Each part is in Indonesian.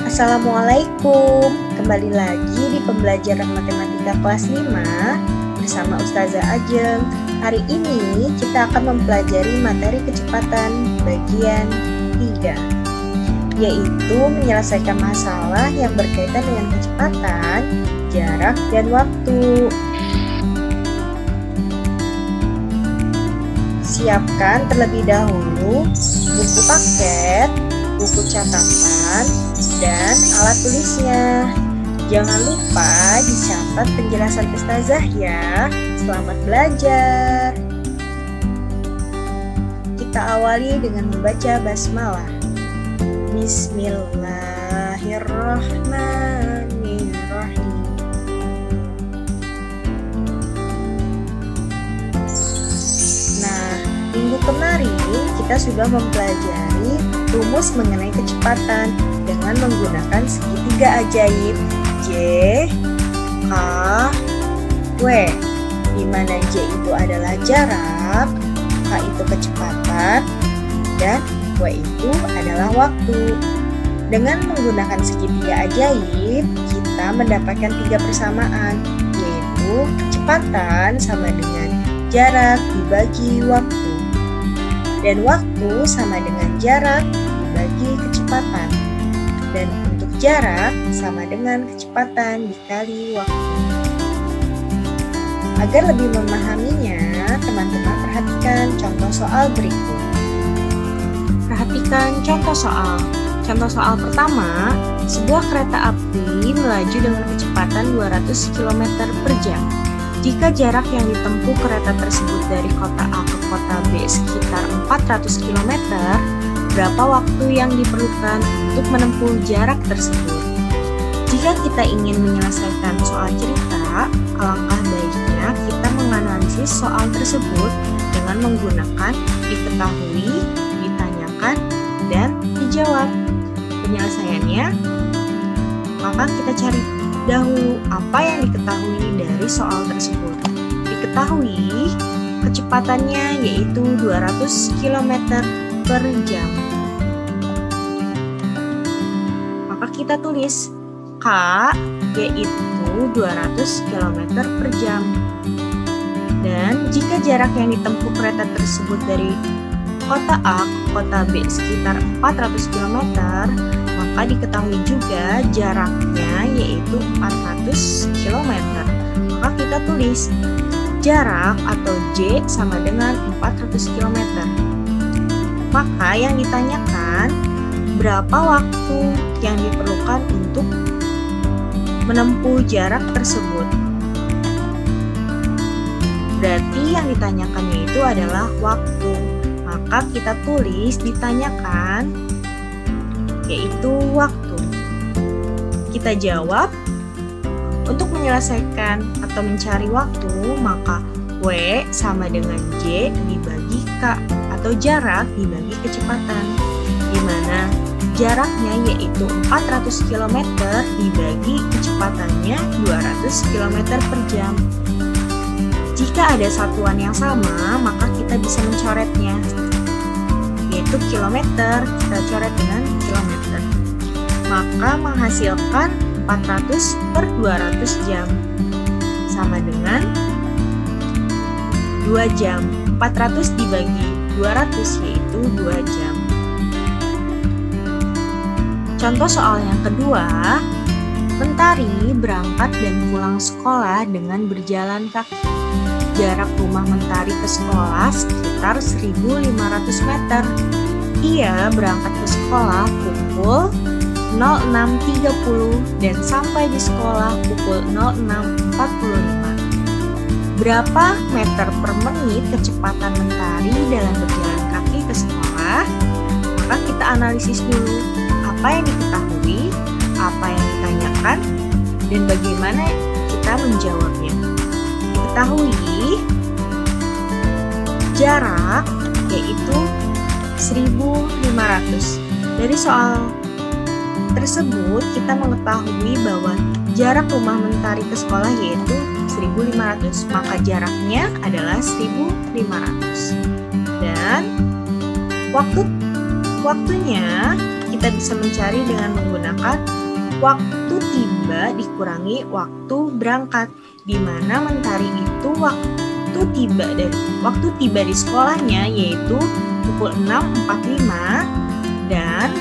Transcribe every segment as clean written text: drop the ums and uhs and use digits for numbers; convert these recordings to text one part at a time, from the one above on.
Assalamualaikum, kembali lagi di pembelajaran matematika kelas 5 bersama Ustazah Ajeng. Hari ini kita akan mempelajari materi kecepatan bagian 3, yaitu menyelesaikan masalah yang berkaitan dengan kecepatan, jarak, dan waktu. Siapkan terlebih dahulu buku paket, buku catatan, dan alat tulisnya. Jangan lupa dicatat penjelasan Ustazah ya. Selamat belajar. Kita awali dengan membaca basmalah. Bismillahirrahmanirrahim. Nah, minggu kemarin kita sudah mempelajari rumus mengenai kecepatan dengan menggunakan segitiga ajaib J, K, W, di mana J itu adalah jarak, K itu kecepatan, dan W itu adalah waktu. Dengan menggunakan segitiga ajaib, kita mendapatkan 3 persamaan, yaitu kecepatan sama dengan jarak dibagi waktu, dan waktu sama dengan jarak dibagi kecepatan. Dan untuk jarak sama dengan kecepatan dikali waktu. Agar lebih memahaminya, teman-teman perhatikan contoh soal berikut. Perhatikan contoh soal. Contoh soal pertama, sebuah kereta api melaju dengan kecepatan 200 km per jam. Jika jarak yang ditempuh kereta tersebut dari kota A ke kota B sekitar 400 km, berapa waktu yang diperlukan untuk menempuh jarak tersebut? Jika kita ingin menyelesaikan soal cerita, alangkah baiknya kita menganalisis soal tersebut dengan menggunakan diketahui, ditanyakan, dan dijawab. Penyelesaiannya, maka kita cari dahulu apa yang diketahui dari soal tersebut. Diketahui kecepatannya yaitu 200 km per jam. Maka kita tulis K yaitu 200 km per jam. Dan jika jarak yang ditempuh kereta tersebut dari kota A ke kota B sekitar 400 km, maka diketahui juga jaraknya yaitu 400 km. Maka kita tulis jarak atau J sama dengan 400 km. Maka yang ditanyakan, berapa waktu yang diperlukan untuk menempuh jarak tersebut? Berarti yang ditanyakannya itu adalah waktu. Maka kita tulis ditanyakan, yaitu waktu. Kita jawab. Untuk menyelesaikan atau mencari waktu, maka W sama dengan J dibagi K atau jarak dibagi kecepatan, di mana jaraknya yaitu 400 km dibagi kecepatannya 200 km per jam. Jika ada satuan yang sama, maka kita bisa mencoretnya, yaitu kilometer, kita coret dengan kilometer. Maka menghasilkan 400 per 200 jam sama dengan 2 jam. 400 dibagi 200 yaitu 2 jam. Contoh soal yang kedua, Mentari berangkat dan pulang sekolah dengan berjalan kaki. Jarak rumah Mentari ke sekolah sekitar 1.500 meter. Ia berangkat ke sekolah pukul 06.30 dan sampai di sekolah pukul 06.45. Berapa meter per menit kecepatan Mentari dalam berjalan kaki ke sekolah? Maka kita analisis dulu apa yang diketahui, apa yang ditanyakan, dan bagaimana kita menjawabnya. Diketahui jarak yaitu 1.500. Dari soal tersebut kita mengetahui bahwa jarak rumah Mentari ke sekolah yaitu 1.500, maka jaraknya adalah 1.500. Dan waktunya kita kita bisa mencari dengan menggunakan waktu tiba dikurangi waktu berangkat, di mana Mentari itu waktu tiba di sekolahnya yaitu pukul 6.45 dan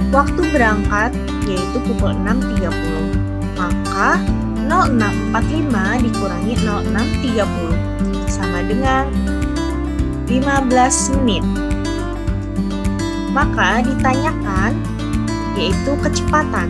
waktu berangkat yaitu pukul 6.30. Maka 06.45 dikurangi 06.30 sama dengan 15 menit. Maka ditanyakan yaitu kecepatan.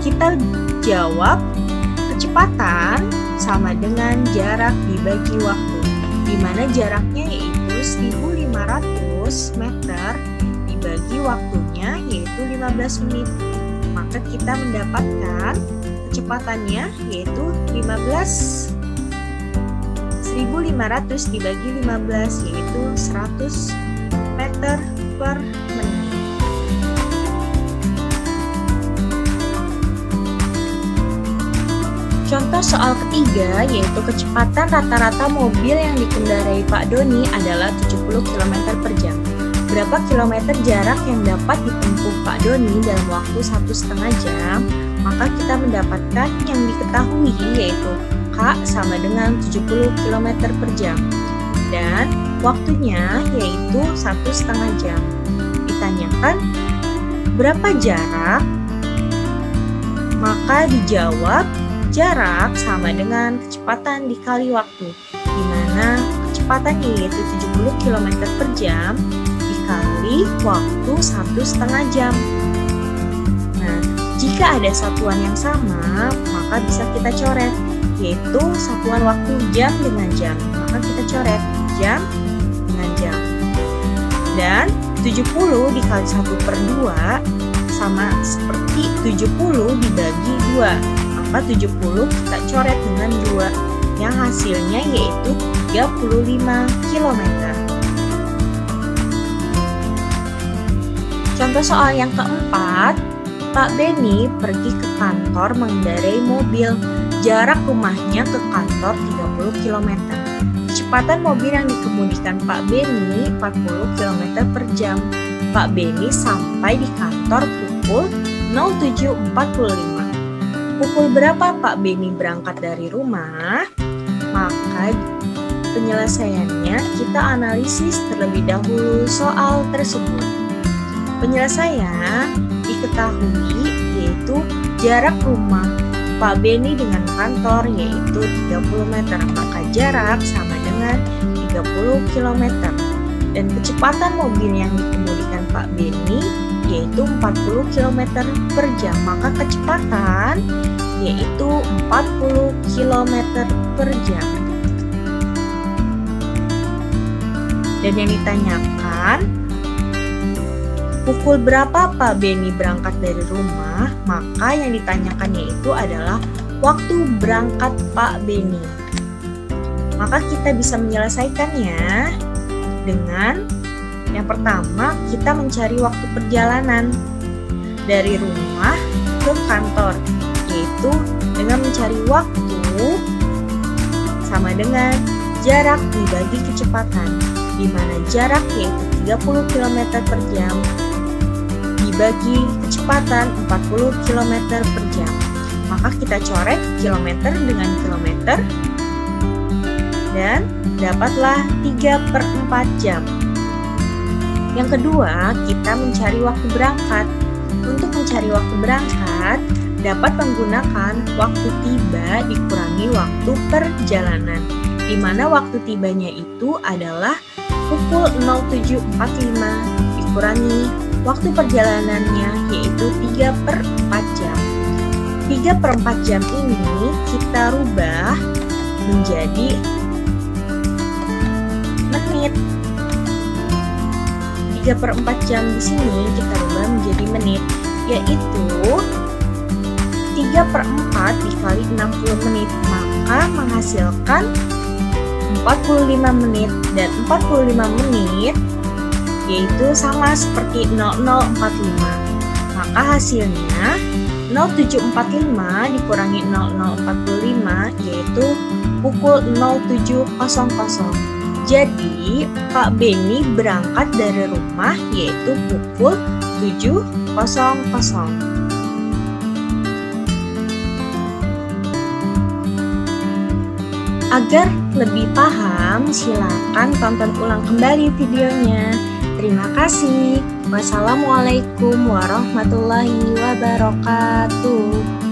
Kita jawab kecepatan sama dengan jarak dibagi waktu, di mana jaraknya yaitu 1.500 meter dibagi waktunya yaitu 15 menit. Maka kita mendapatkan kecepatannya yaitu 1.500 dibagi 15 yaitu 100 meter per menit. Contoh soal ketiga yaitu kecepatan rata-rata mobil yang dikendarai Pak Doni adalah 70 km per jam. Berapa kilometer jarak yang dapat ditempuh Pak Doni dalam waktu 1,5 jam? Maka kita mendapatkan yang diketahui yaitu K sama dengan 70 km per jam dan waktunya yaitu 1,5 jam. Ditanyakan berapa jarak? Maka dijawab jarak sama dengan kecepatan dikali waktu, di mana kecepatannya yaitu 70 km per jam dikali waktu 1,5 jam. Nah, jika ada satuan yang sama, maka bisa kita coret, yaitu satuan waktu jam dengan jam. Maka kita coret jam dengan jam. Dan 70 dikali 1/2 sama seperti 70 dibagi 2. Maka 70 kita coret dengan 2 yang hasilnya yaitu 35 km. Contoh soal yang keempat, Pak Beni pergi ke kantor mengendarai mobil. Jarak rumahnya ke kantor 30 km. Kecepatan mobil yang dikemudikan Pak Beni 40 km per jam. Pak Beni sampai di kantor pukul 07.45. Pukul berapa Pak Beni berangkat dari rumah? Maka penyelesaiannya kita analisis terlebih dahulu soal tersebut. Penyelesaian diketahui yaitu jarak rumah Pak Beni dengan kantor yaitu 30 meter, maka jarak sama dengan 30 km. Dan kecepatan mobil yang dikemudikan Pak Beni yaitu 40 km per jam, maka kecepatan yaitu 40 km per jam. Dan yang ditanyakan, pukul berapa Pak Beni berangkat dari rumah? Maka yang ditanyakan yaitu adalah waktu berangkat Pak Beni. Maka kita bisa menyelesaikannya dengan yang pertama, kita mencari waktu perjalanan dari rumah ke kantor, yaitu dengan mencari waktu sama dengan jarak dibagi kecepatan, di mana jarak yaitu 30 km per jam dibagi kecepatan 40 km per jam. Maka kita coret kilometer dengan kilometer dan dapatlah 3/4 jam. Yang kedua, kita mencari waktu berangkat. Untuk mencari waktu berangkat, dapat menggunakan waktu tiba dikurangi waktu perjalanan, di mana waktu tibanya itu adalah pukul 07.45 dikurangi waktu perjalanannya yaitu 3/4 jam. 3/4 jam ini kita rubah menjadi menit. 3/4 jam di sini kita rubah menjadi menit, yaitu 3/4 dikali 60 menit, maka menghasilkan 45 menit, dan 45 menit yaitu sama seperti 0045. Maka hasilnya 0745 dikurangi 0045 yaitu pukul 07.00. Jadi, Pak Beni berangkat dari rumah yaitu pukul 7.00. Agar lebih paham, silakan tonton ulang kembali videonya. Terima kasih. Wassalamualaikum warahmatullahi wabarakatuh.